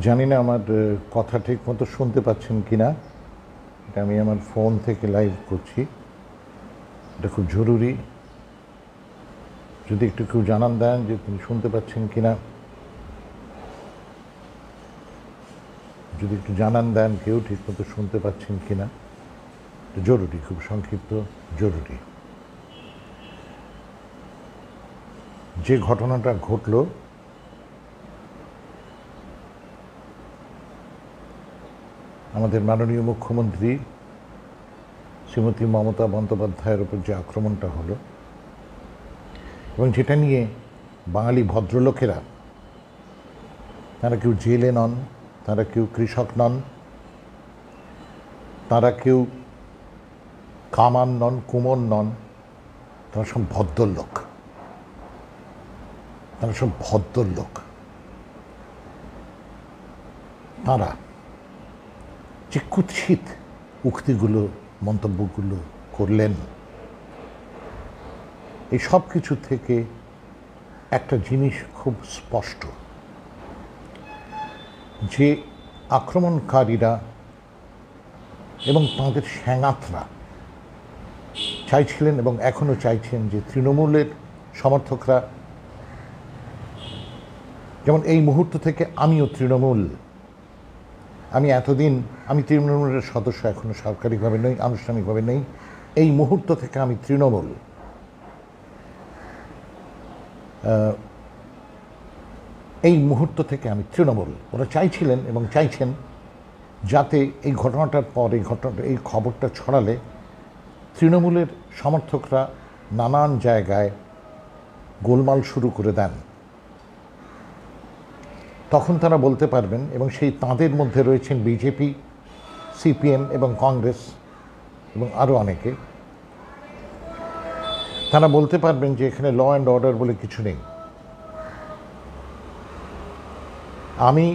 জানি না আমার কথা ঠিক মতো শুনতে পাচ্ছেন কি না। এটা আমি আমার ফোন থেকে লাইভ করছি। এটা খুব জরুরি। যদি একটু কেউ জানান দেন যে তিনি শুনতে পাচ্ছেন কি না। যদি একটু জানান দেন কেউ ঠিক মতো শুনতে পাচ্ছেন কি না। এটা জরুরি, খুব সংক্ষিপ্ত, জরুরি। যে ঘটনাটা ঘটল আমাদের মাননীয় মুখ্যমন্ত্রী শ্রীমতী মমতা বন্দ্যোপাধ্যায়ের উপর যে আক্রমণটা হলো এবং যেটা নিয়ে বাঙালি ভদ্রলোকেরা, তারা কেউ জেলে নন, তারা কেউ কৃষক নন, তারা কেউ কামান নন, কুমন নন, তারা সব ভদ্রলোক। তারা সব ভদ্রলোক। তারা যে কুৎসিত উক্তিগুলো, মন্তব্যগুলো করলেন, এই সব কিছু থেকে একটা জিনিস খুব স্পষ্ট, যে আক্রমণকারীরা এবং তাঁদের সেনাতরা চাইছিলেন এবং এখনও চাইছেন যে তৃণমূলের সমর্থকরা, যেমন এই মুহূর্ত থেকে আমিও তৃণমূল, আমি এতদিন আমি তৃণমূলের সদস্য, এখনও সরকারিভাবে নেই, আনুষ্ঠানিকভাবে নেই, এই মুহূর্ত থেকে আমি তৃণমূল। এই মুহূর্ত থেকে আমি তৃণমূল। ওরা চাইছিলেন এবং চাইছেন যাতে এই ঘটনাটার পর এই খবরটা ছড়ালে তৃণমূলের সমর্থকরা নানান জায়গায় গোলমাল শুরু করে দেন। তখন তারা বলতে পারবেন, এবং সেই তাঁদের মধ্যে রয়েছেন বিজেপি, সিপিএম এবং কংগ্রেস এবং আরও অনেকে, তারা বলতে পারবেন যে এখানে ল অ্যান্ড অর্ডার বলে কিছু নেই। আমি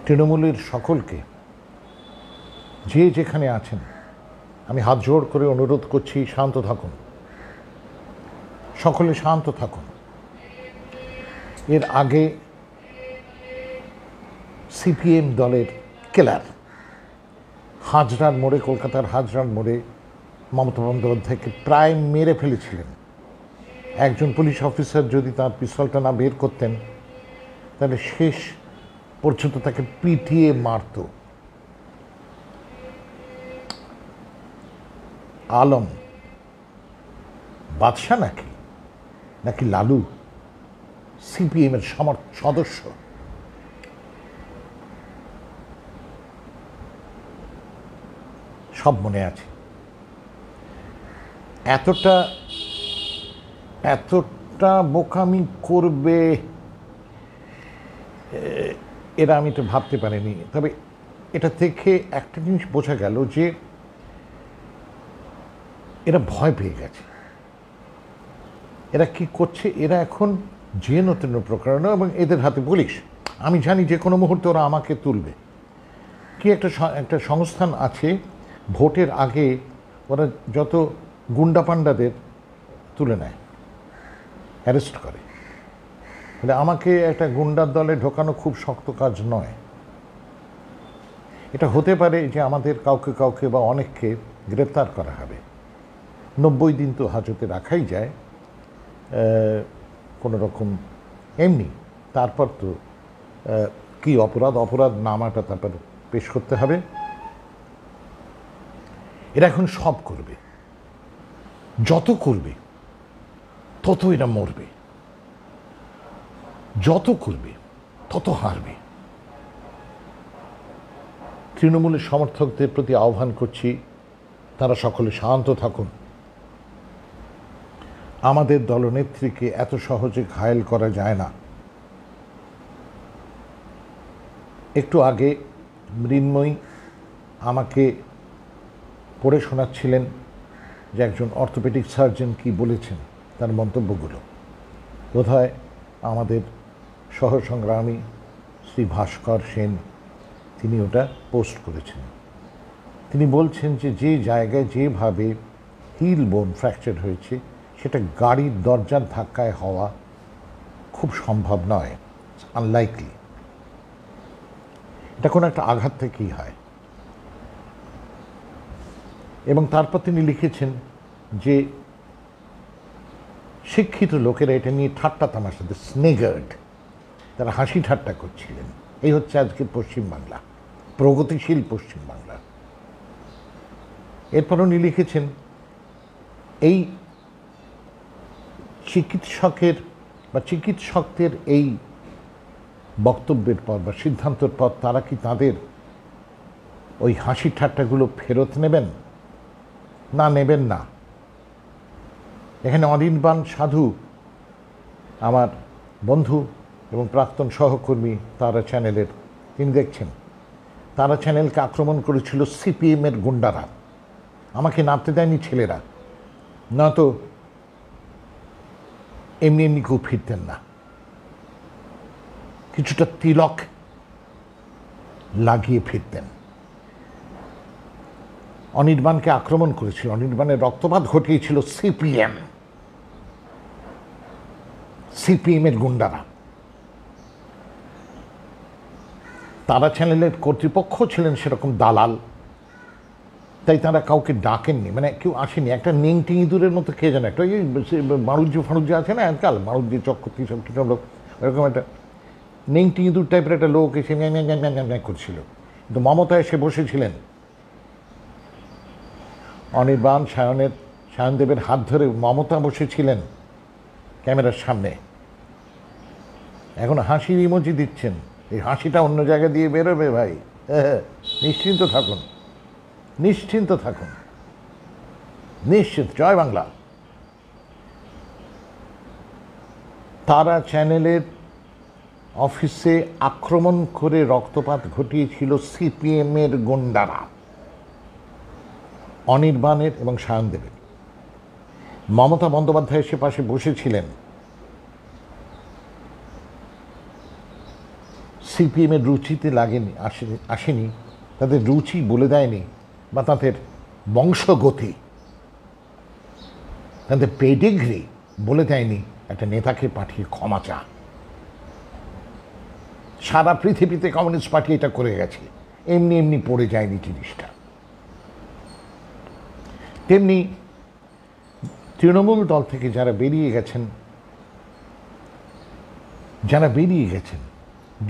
তৃণমূলের সকলকে, যে যেখানে আছেন, আমি হাত জোড় করে অনুরোধ করছি, শান্ত থাকুন, সকলে শান্ত থাকুন। এর আগে সিপিএম দলের কেলার হাজরার মোড়ে, কলকাতার হাজরার মোড়ে মমতা বন্দ্যোপাধ্যায়কে প্রায় মেরে ফেলেছিলেন। একজন পুলিশ অফিসার যদি তার পিস্তলটা না বের করতেন তাহলে শেষ পর্যন্ত তাকে পিটিয়ে মারত। আলম বাদশা নাকি লালু সিপিএমের সদস্য? সব মনে আছে। এতটা বোকামি করবে এরা আমি তো ভাবতে পারিনি। তবে এটা থেকে একটা জিনিস বোঝা গেল যে এরা ভয় পেয়ে গেছে। এরা কি করছে? এরা এখন যে নতুন প্রকারণা, এবং এদের হাতে পুলিশ। আমি জানি যে কোনো মুহূর্তে ওরা আমাকে তুলবে। কি একটা সংস্থান আছে, ভোটের আগে ওরা যত গুন্ডা পান্ডাদের তুলে নেয়, অ্যারেস্ট করে। মানে আমাকে একটা গুন্ডার দলে ঢোকানো খুব শক্ত কাজ নয়। এটা হতে পারে যে আমাদের কাউকে বা অনেককে গ্রেপ্তার করা হবে। 90 দিন তো হাজতে রাখাই যায় কোনো রকম এমনি। তারপর তো কি অপরাধ নামাটা তারপর পেশ করতে হবে। এরা এখন সব করবে, যত করবে তত এরা মরবে, যত করবে তত হারবে। তৃণমূলের সমর্থকদের প্রতি আহ্বান করছি, তারা সকলে শান্ত থাকুন। আমাদের দলনেত্রীকে এত সহজে ঘায়েল করা যায় না। একটু আগে মৃন্ময়ী আমাকে পড়ে শোনাচ্ছিলেন যে একজন অর্থোপেডিক সার্জন কি বলেছেন, তার মন্তব্যগুলো। বোধহয় আমাদের সহসংগ্রামী শ্রী ভাস্কর সেন তিনি ওটা পোস্ট করেছেন। তিনি বলছেন যে জায়গায় যেভাবে হিল বোন ফ্র্যাকচার হয়েছে সেটা গাড়ির দরজার ধাক্কায় হওয়া খুব সম্ভব নয়। আনলাইকলি, এটা কোনো একটা আঘাত থেকেই হয়। এবং তারপর তিনি লিখেছেন যে শিক্ষিত লোকেরা এটা নিয়ে ঠাট্টা তামাশাতে স্নেগার্ড, তারা হাসি ঠাট্টা করছিলেন। এই হচ্ছে আজকের পশ্চিমবাংলা, প্রগতিশীল পশ্চিমবাংলা। এরপর উনি লিখেছেন এই চিকিৎসকদের এই বক্তব্যের পর বা সিদ্ধান্তের পর তারা কি তাদের ওই হাসি ঠাট্টাগুলো ফেরত নেবেন না নেবেন না। এখানে অনির্বাণ সাধু আমার বন্ধু এবং প্রাক্তন সহকর্মী তারা চ্যানেলের, তিনি দেখছেন তারা চ্যানেলকে আক্রমণ করেছিল সিপিএমের গুন্ডারা, আমাকে নামতে দেয়নি ছেলেরা, নয়তো এমনি এমনি কেউ ফিরতেন না, কিছুটা তিলক লাগিয়ে ফিরতেন। অনির্বাণকে আক্রমণ করেছিল, অনির্বাণের রক্তপাত ঘটিয়েছিল সিপিএমের গুন্ডারা। তারা চ্যানেলের কর্তৃপক্ষ ছিলেন সেরকম দালাল, তাই তারা কাউকে ডাকেননি, মানে কেউ আসেনি। একটা নেংটি ইঁদুরের মতো কে জানে, একটা ওই মারুজ্জি ফারুজ্জি আছে না আজকাল, মারুজ্জি চক্রবর্তী সব কিছু লোক, ওরকম একটা নেংটি ইঁদুর টাইপের একটা লোক এসে ন্যায় করছিল। কিন্তু মমতা এসে বসেছিলেন অনির্বাণ সায়নদেবের হাত ধরে, মমতা বসেছিলেন ক্যামেরার সামনে, এখন হাসির ইমোজি দিচ্ছেন। এই হাসিটা অন্য জায়গায় দিয়ে বেরোবে ভাই, নিশ্চিন্ত থাকুন, নিশ্চিন্ত থাকুন, নিশ্চিন্ত। জয় বাংলা। তারা চ্যানেলের অফিসে আক্রমণ করে রক্তপাত ঘটিয়েছিল সিপিএমের গুন্ডারা, অনির্বাণের এবং সায়নদেবের। মমতা বন্দ্যোপাধ্যায় সে পাশে বসেছিলেন, সিপিএমের রুচিতে লাগেনি, আসেনি, তাদের রুচি বলে দেয়নি, বা তাদের বংশগতি, তাদের পেডিগ্রি বলে দেয়নি একটা নেতাকে পাঠিয়ে ক্ষমা চা। সারা পৃথিবীতে কমিউনিস্ট পার্টি এটা করে গেছে, এমনি এমনি পড়ে যায়নি জিনিসটা। তেমনি তৃণমূল দল থেকে যারা বেরিয়ে গেছেন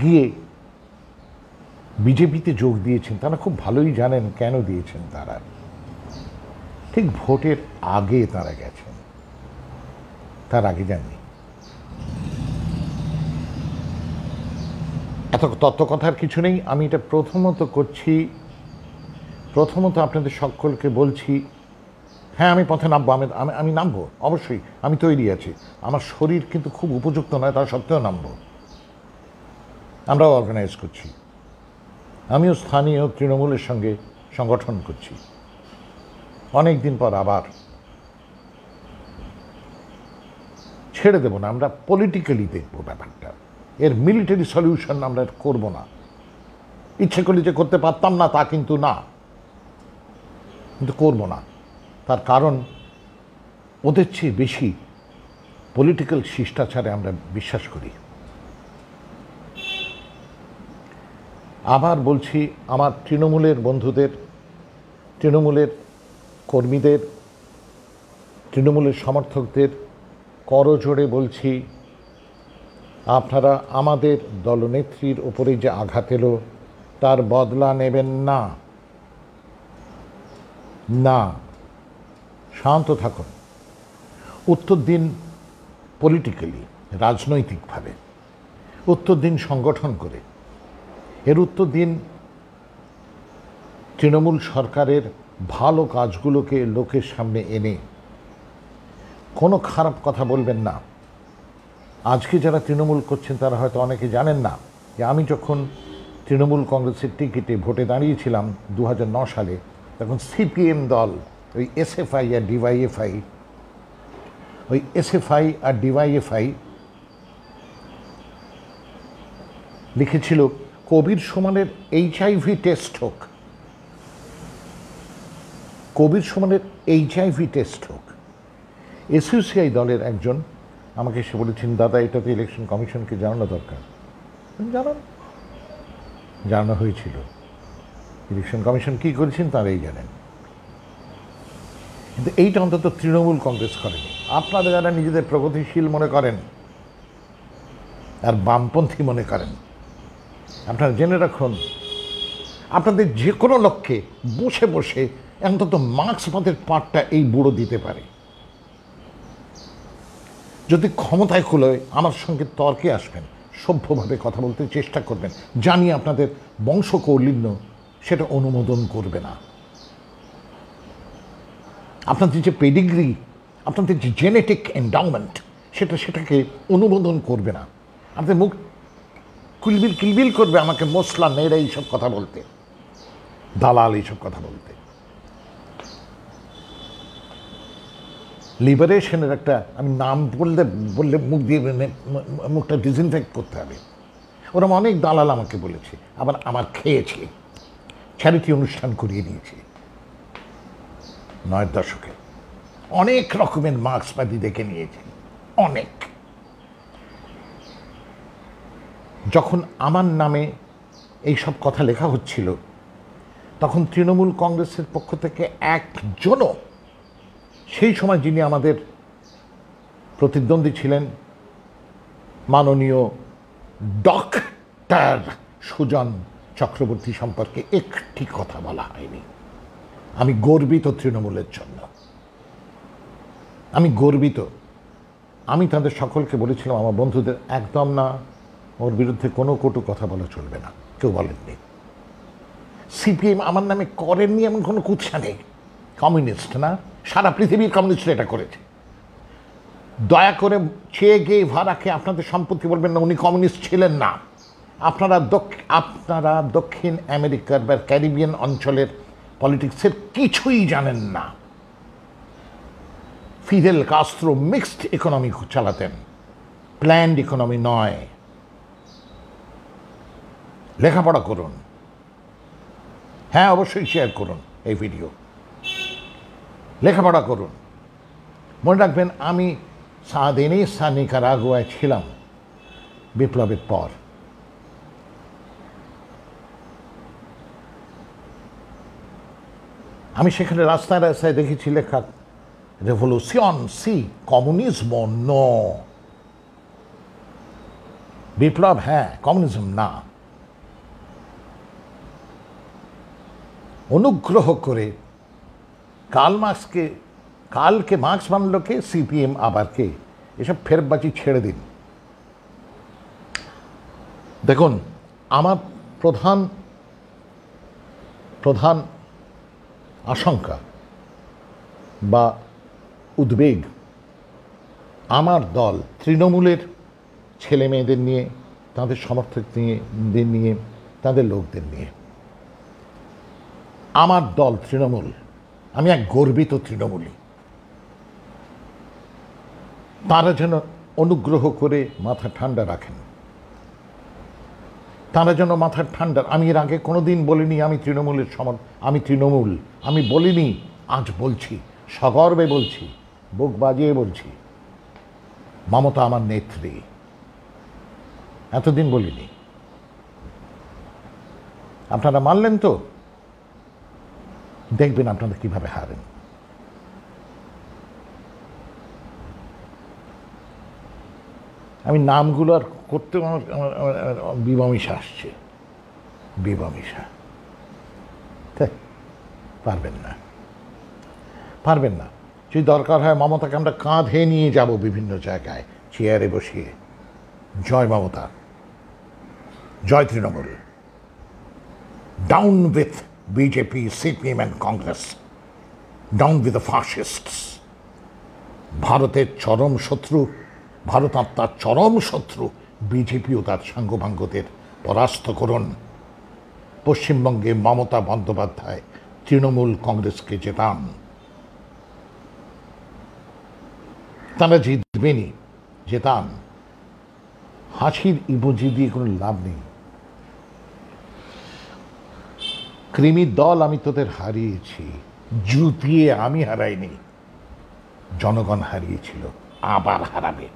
গিয়ে বিজেপিতে যোগ দিয়েছেন, তারা খুব ভালোই জানেন কেন দিয়েছেন। তারা ঠিক ভোটের আগে তারা গেছেন, তার আগে যাননি। এত তত্ত্বকথার কিছু নেই, আমি এটা প্রথমত আপনাদের সকলকে বলছি, হ্যাঁ আমি পথে নামবো, আমি নামবো অবশ্যই, আমি তৈরি আছি। আমার শরীর কিন্তু খুব উপযুক্ত নয়, তা সত্ত্বেও নামবো। আমরাও অর্গানাইজ করছি, আমিও স্থানীয় তৃণমূলের সঙ্গে সংগঠন করছি। অনেক দিন পর আবার ছেড়ে দেব না, আমরা পলিটিক্যালি দেখব ব্যাপারটা, এর মিলিটারি সলিউশন আমরা করব না। ইচ্ছে করলে যে করতে পারতাম না তা কিন্তু না, কিন্তু করব না। তার কারণ ওদের চেয়ে বেশি পলিটিক্যাল শিষ্টাচারে আমরা বিশ্বাস করি। আবার বলছি, আমার তৃণমূলের বন্ধুদের, তৃণমূলের কর্মীদের, তৃণমূলের সমর্থকদের করজোড়ে বলছি, আপনারা আমাদের দলনেত্রীর ওপরে যে আঘাত এলো তার বদলা নেবেন না, না, শান্ত থাকুন। উত্তর দিন পলিটিক্যালি, রাজনৈতিকভাবে, উত্তর দিন সংগঠন করে, এর উত্তর দিন তৃণমূল সরকারের ভালো কাজগুলোকে লোকের সামনে এনে কোনো খারাপ কথা বলবেন না। আজকে যারা তৃণমূল করছেন তারা হয়তো অনেকে জানেন না যে আমি যখন তৃণমূল কংগ্রেসের টিকিটে ভোটে দাঁড়িয়েছিলাম 2009 সালে, তখন সিপিএম দল ওই এসএফআই আর ডিওয়াইএফআই লিখেছিল কবির সুমনের HIV টেস্ট হোক, কবির সুমনের HIV টেস্ট হোক। এসইউসিআই দলের একজন আমাকে এসে বলেছেন, দাদা এটা তো ইলেকশন কমিশনকে জানানো দরকার। জানান, জানানো হয়েছিল। ইলেকশন কমিশন কী করেছেন তারাই জানেন। কিন্তু এইটা অন্তত তৃণমূল কংগ্রেস করেনি। আপনারা যারা নিজেদের প্রগতিশীল মনে করেন আর বামপন্থী মনে করেন, আপনারা জেনে রাখুন, আপনাদের যে কোনো লক্ষ্যে বসে বসে অন্তত মার্ক্সবাদের পাঠটা এই বুড়ো দিতে পারে। যদি ক্ষমতায় খুলে আমার সঙ্গে তর্কে আসবেন, সভ্যভাবে কথা বলতে চেষ্টা করবেন, জানি আপনাদের বংশকৌলিন্য সেটা অনুমোদন করবে না। আপনাদের যে পেডিগ্রি, আপনাদের যে জেনেটিক এন্ডাউমেন্ট, সেটাকে অনুমোদন করবে না। আপনাদের মুখ কিলবিল কিলবিল করবে আমাকে মশলা নেড়ে এইসব কথা বলতে, দালাল এইসব কথা বলতে। লিবারেশনের একটা আমি নাম বললে মুখ দিয়ে মুখটা ডিসইনফেক্ট করতে হবে। ওরকম অনেক দালাল আমাকে বলেছে, আবার আমার খেয়েছে, চ্যারিটি অনুষ্ঠান করিয়ে দিয়েছে ৯ দশকে। অনেক রকমের মার্ক্সবাদী দেখে নিয়েছে, অনেক। যখন আমার নামে এইসব কথা লেখা হচ্ছিল, তখন তৃণমূল কংগ্রেসের পক্ষ থেকে একজনও, সেই সময় যিনি আমাদের প্রতিদ্বন্দ্বী ছিলেন মাননীয় ডক্টর সুজন চক্রবর্তী সম্পর্কে একটি কথা বলা হয়নি। আমি গর্বিত তৃণমূলের জন্য, আমি গর্বিত। আমি তাদের সকলকে বলেছিলাম, আমার বন্ধুদের, একদম না, ওর বিরুদ্ধে কোনো কটু কথা বলা চলবে না। কেউ বলেননি। সিপিএম আমার নামে করেননি এমন কোনো কুৎসা নেই। কমিউনিস্ট না, সারা পৃথিবীর কমিউনিস্টরা এটা করেছে। দয়া করে চে গেভারাকে আপনাদের সম্পত্তি বলবেন না, উনি কমিউনিস্ট ছিলেন না। আপনারা দক্ষিণ আমেরিকার বা ক্যারিবিয়ান অঞ্চলের পলিটিক্সের কিছুই জানেন না। ফিদেল কাস্ত্রো মিক্সড ইকোনমি চালাতেন, প্ল্যান্ড ইকোনমি নয়। লেখাপড়া করুন, হ্যাঁ অবশ্যই শেয়ার করুন এই ভিডিও, লেখাপড়া করুন। মনে রাখবেন, আমি সাদিনিস্তা নিকারাগুয়ায় ছিলাম বিপ্লবের পর। আমি সেখানে রাস্তায় রাস্তায় দেখেছি লেখা, রেভলিউশন সি, কমিউনিজম নো। বিপ্লব হ্যাঁ, কমিউনিজম না। অনুগ্রহ করে কালকে মার্ক্স বানালো কে, সিপিএম আবার কে, এসব ফেরবাজি ছেড়ে দিন। দেখুন, আমার প্রধান আশঙ্কা বা উদ্বেগ আমার দল তৃণমূলের ছেলে মেয়েদের নিয়ে, তাদের সমর্থকদের নিয়ে, তাদের লোকদের নিয়ে। আমার দল তৃণমূল, আমি এক গর্বিত তৃণমূলী। তারা যেন অনুগ্রহ করে মাথা ঠান্ডা রাখেন, তারা যেন মাথা ঠান্ডা। আমি এর আগে কোনোদিন বলিনি আমি তৃণমূলের আমি তৃণমূল, আমি বলিনি। আজ বলছি, সগর্বে বলছি, বুক বাজিয়ে বলছি, মমতা আমার নেত্রী। এতদিন বলিনি। আপনারা মানলেন তো, দেখবেন আপনারা কিভাবে হারেন। আমি নামগুলো আর করতে আমার বিমমিষা আসছে, বিমমিষা। পারবেন না। যদি দরকার হয় মমতাকে আমরা কাঁধে নিয়ে যাব বিভিন্ন জায়গায়, চেয়ারে বসিয়ে। জয় মমতা, জয় Trinamool, down with BJP, CPM and Congress, down with the fascists. ভারতের চরম শত্রু, ভারত আত্মার চরম শত্রু বিজেপি ও তার সাঙ্গপাঙ্গদের পরাস্ত করুন। পশ্চিমবঙ্গে মমতা বন্দ্যোপাধ্যায় তৃণমূল কংগ্রেসকে জেতান। তারা জিতবেনই, জেতান। হাসির ইমোজি দিয়ে কোনো লাভ নেই। কৃমির দল, আমি তোদের হারিয়েছি, জুতিয়ে আমি হারাইনি, জনগণ হারিয়েছিল, আবার হারাবে।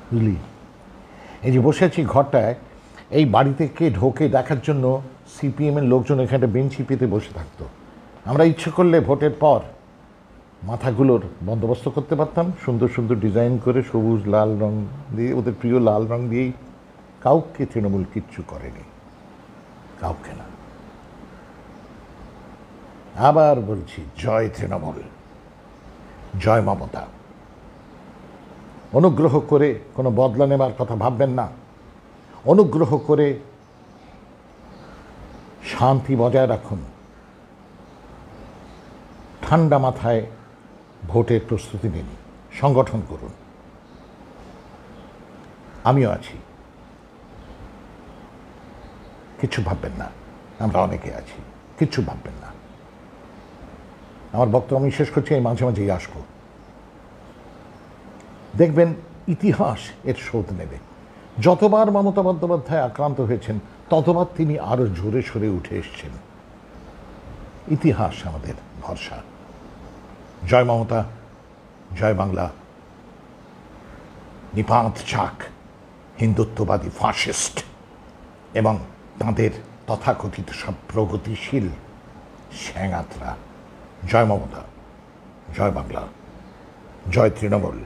বুঝলি, এই যে বসে আছি ঘরটায়, এই বাড়িতে কে ঢোকে দেখার জন্য সিপিএমের লোকজন এখানে বেঞ্চি পেতে বসে থাকতো। আমরা ইচ্ছে করলে ভোটের পর মাথাগুলোর বন্দোবস্ত করতে পারতাম, সুন্দর সুন্দর ডিজাইন করে সবুজ লাল রং দিয়ে, ওদের প্রিয় লাল রং দিয়েই। কাউকে তৃণমূল কিচ্ছু করেনি, কাউকে না। আবার বলছি, জয় তৃণমূল, জয় মমতা। অনুগ্রহ করে কোনো বদলা নেবার কথা ভাববেন না। অনুগ্রহ করে শান্তি বজায় রাখুন। ঠান্ডা মাথায় ভোটের প্রস্তুতি নিন, সংগঠন করুন। আমিও আছি, কিচ্ছু ভাববেন না। আমরা অনেকে আছি, কিচ্ছু ভাববেন না। আমার বক্তব্য আমি শেষ করছি, এই মাঝে মাঝেই আসবো। দেখবেন ইতিহাস এর শোধ নেবে। যতবার মমতা বন্দ্যোপাধ্যায় আক্রান্ত হয়েছেন ততবার তিনি আরো জোরে সরে উঠে এসছেন। ইতিহাস আমাদের ভরসা। জয় মমতা, জয় বাংলা। নিপাত চাক হিন্দুত্ববাদী ফাসিস্ট এবং তাঁদের তথাকথিত সব প্রগতিশীল শ্যাঙাতরা। জয় মমতা, জয় বাংলা, জয় তৃণমূল।